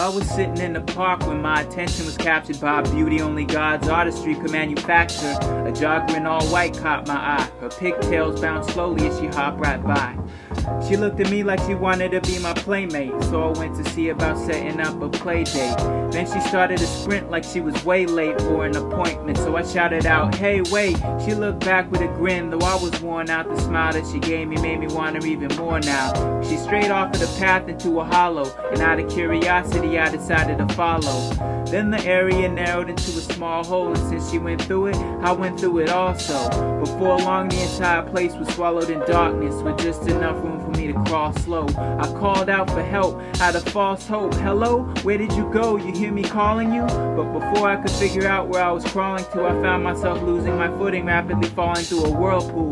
I was sitting in the park when my attention was captured by a beauty only God's artistry could manufacture. A jogger in all white caught my eye. Her pigtails bounced slowly as she hopped right by. She looked at me like she wanted to be my playmate, so I went to see about setting up a play date. Then she started to sprint like she was way late for an appointment, so I shouted out, "Hey, wait!" She looked back with a grin, though I was worn out. The smile that she gave me made me want her even more now. She strayed off of the path into a hollow, and out of curiosity I decided to follow. Then the area narrowed into a small hole, and since she went through it, I went through it also. Before long the entire place was swallowed in darkness, with just enough room for me to crawl slow. I called out for help out of false hope. "Hello? Where did you go? You hear me calling you?" But before I could figure out where I was crawling to, I found myself losing my footing, rapidly falling through a whirlpool.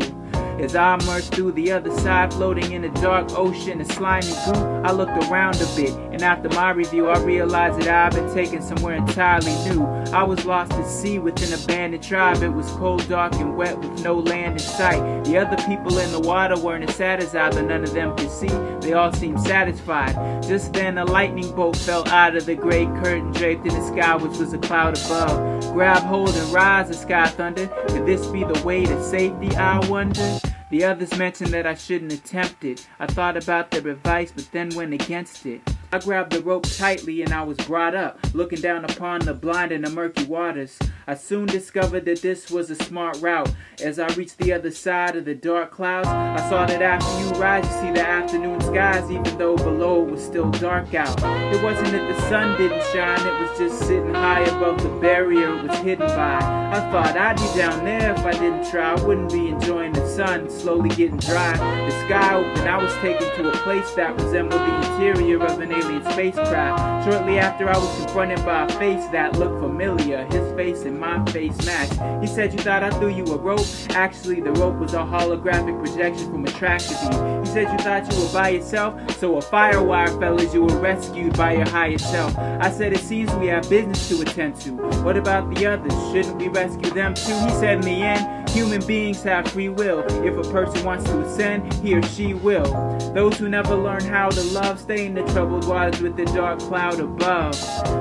As I emerged through the other side, floating in a dark ocean of slimy goo, I looked around a bit, and after my review, I realized that I had been taken somewhere entirely new. I was lost at sea with an abandoned tribe. It was cold, dark, and wet with no land in sight. The other people in the water weren't as sad as I, but none of them could see. They all seemed satisfied. Just then, a lightning bolt fell out of the gray curtain draped in the sky, which was a cloud above. Grab hold and rise, the sky thundered. Could this be the way to safety, I wondered? The others mentioned that I shouldn't attempt it. I thought about their advice, but then went against it. I grabbed the rope tightly and I was brought up, looking down upon the blind and the murky waters. I soon discovered that this was a smart route. As I reached the other side of the dark clouds, I saw that after you rise, you see the afternoon skies, even though below it was still dark out. It wasn't that the sun didn't shine, it was just sitting high above the barrier it was hidden by. I thought I'd be down there if I didn't try. I wouldn't be enjoying the sun slowly getting dry. The sky opened, I was taken to a place that resembled the interior of an alien spacecraft. Shortly after, I was confronted by a face that looked familiar. His face and my face matched. He said, "You thought I threw you a rope?" Actually, the rope was a holographic projection from a track of you. He said, "You thought you were by yourself? So a firewire fell as you were rescued by your higher self." I said, "It seems we have business to attend to. What about the others? Shouldn't we rescue them too?" He said, "In the end, human beings have free will. If a person wants to ascend, he or she will. Those who never learn how to love stay in the troubled waters with the dark cloud above.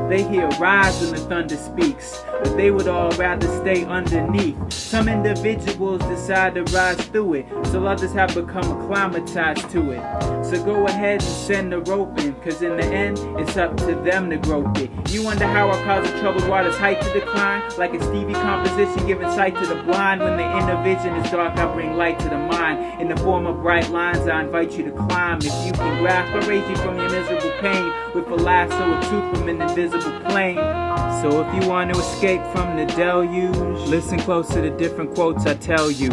They hear rise when the thunder speaks, but they would all rather stay underneath. Some individuals decide to rise through it, so others have become acclimatized to it. So go ahead and send the rope in, cause in the end, it's up to them to grope it." You wonder how I cause the troubled waters height to decline? Like a Stevie composition giving sight to the blind. When the inner vision is dark, I bring light to the mind. In the form of bright lines, I invite you to climb. If you can grasp, I raise you from your miserable pain with a lasso of truth from an invisible plane. So if you want to escape from the deluge, listen close to the different quotes I tell you.